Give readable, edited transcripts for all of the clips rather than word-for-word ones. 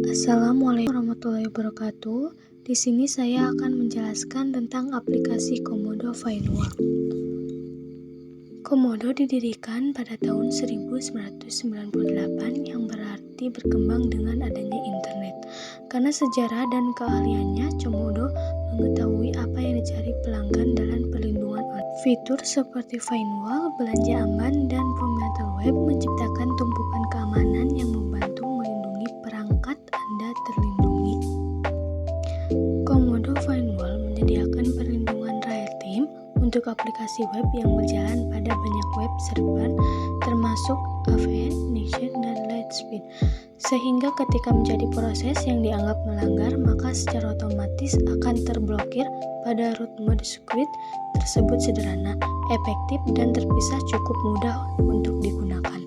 Assalamualaikum warahmatullahi wabarakatuh. Di sini saya akan menjelaskan tentang aplikasi Komodo Finewall. Komodo didirikan pada tahun 1998 yang berarti berkembang dengan adanya internet. Karena sejarah dan keahliannya, Komodo mengetahui apa yang dicari pelanggan dalam perlindungan online. Fitur seperti Finewall, belanja aman, dan pemantau web menciptakan tumpukan keamanan yang membantu melindungi perangkat Anda terlindungi. Komodo Finewall menyediakan perlindungan real-time untuk aplikasi web yang berjalan pada banyak web server termasuk Avast, Nextcloud, dan Lightspeed, sehingga ketika menjadi proses yang dianggap melanggar maka secara otomatis akan terblokir pada root mode script tersebut sederhana, efektif, dan terpisah cukup mudah untuk digunakan.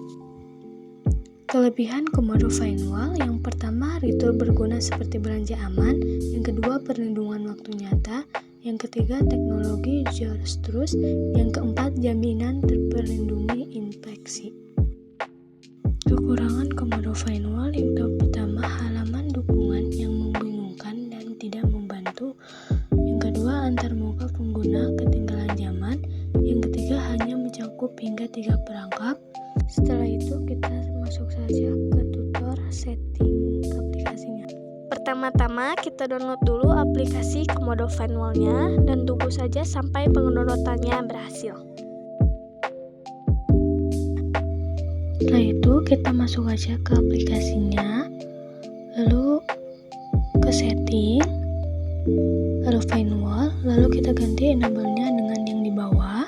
Kelebihan Komodo Finewall: yang pertama, fitur berguna seperti belanja aman; yang kedua, perlindungan waktu nyata; yang ketiga, teknologi Zero Trust; yang keempat, jaminan terperlindungi infeksi. Kekurangan Komodo Finewall: yang pertama, halaman dukungan yang membingungkan dan tidak membantu; yang kedua, antarmuka pengguna ketinggalan zaman; yang ketiga, hanya mencakup hingga 3 perangkat. Setelah itu kita masuk saja ke tutor setting aplikasinya. Pertama-tama kita download dulu aplikasi Komodo Finewall-nya dan tunggu saja sampai pendownloadannya berhasil. Setelah itu kita masuk aja ke aplikasinya, lalu ke setting, lalu Finewall, lalu kita ganti enable-nya dengan yang di bawah,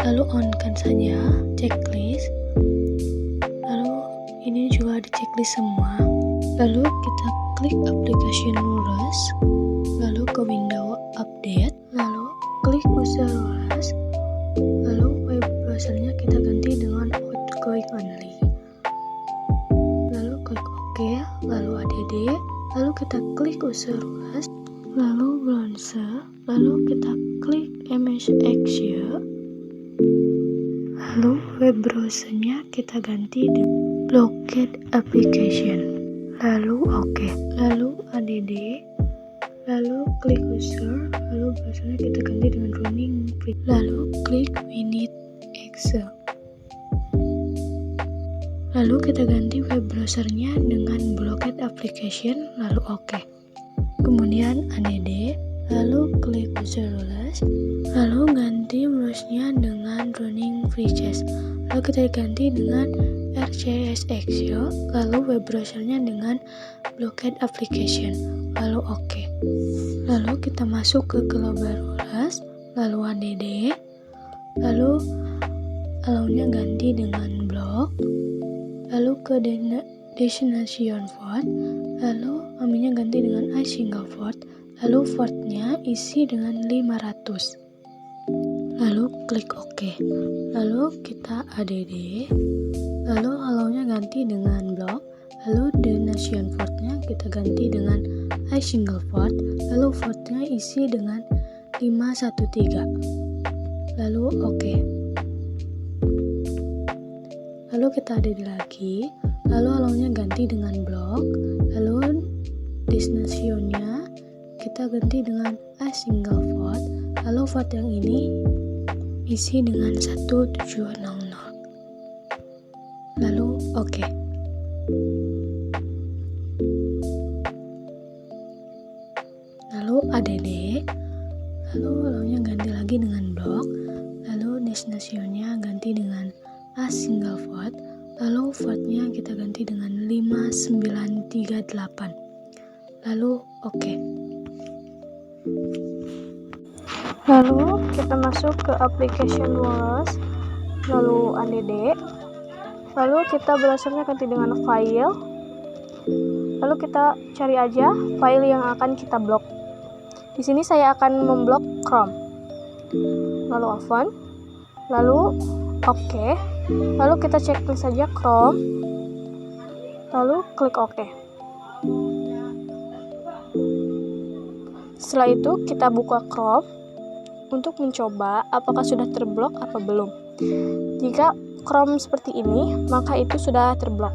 lalu on-kan saja checklist, lalu ini juga ada checklist semua, lalu kita klik application rules, lalu ke window update, lalu klik user rules, lalu web browsernya kita ganti dengan outgoing only, lalu klik OK, lalu add, lalu kita klik user rules, lalu browser, lalu kita klik image exit, lalu web browsernya kita ganti dengan blocked application, lalu OK, lalu add, lalu klik user, lalu browsernya kita ganti dengan running, lalu klik winit excel, lalu kita ganti web browsernya dengan blocked application, lalu OK, kemudian add, lalu klik user rules, lalu ganti browsernya dengan running freecache, lalu kita ganti dengan rcsexio, lalu web browsernya dengan blocked application, lalu OK, lalu kita masuk ke global rules, lalu add, lalu allow-nya ganti dengan block, lalu ke destination port, lalu aminnya ganti dengan iSingle port, lalu portnya isi dengan 500, lalu klik OK, lalu kita add, lalu allow-nya ganti dengan block, lalu destination portnya kita ganti dengan iSingle port, lalu portnya isi dengan 513, lalu OK, lalu kita add lagi, lalu allow-nya ganti dengan block, lalu destination-nya kita ganti dengan iSingle port, lalu port yang ini isi dengan 1700, lalu OK, lalu add, lalu allow-nya ganti lagi dengan block, lalu destination-nya ganti dengan iSingle port, lalu portnya kita ganti dengan 5938, lalu OK. Lalu kita masuk ke application rules, lalu add, lalu kita browsernya ganti dengan file, lalu kita cari aja file yang akan kita blok. Di sini saya akan memblok Chrome, lalu open, lalu OK, lalu kita checklist saja Chrome, lalu klik OK. Setelah itu kita buka Chrome untuk mencoba apakah sudah terblok atau belum. Jika Chrome seperti ini, maka itu sudah terblok.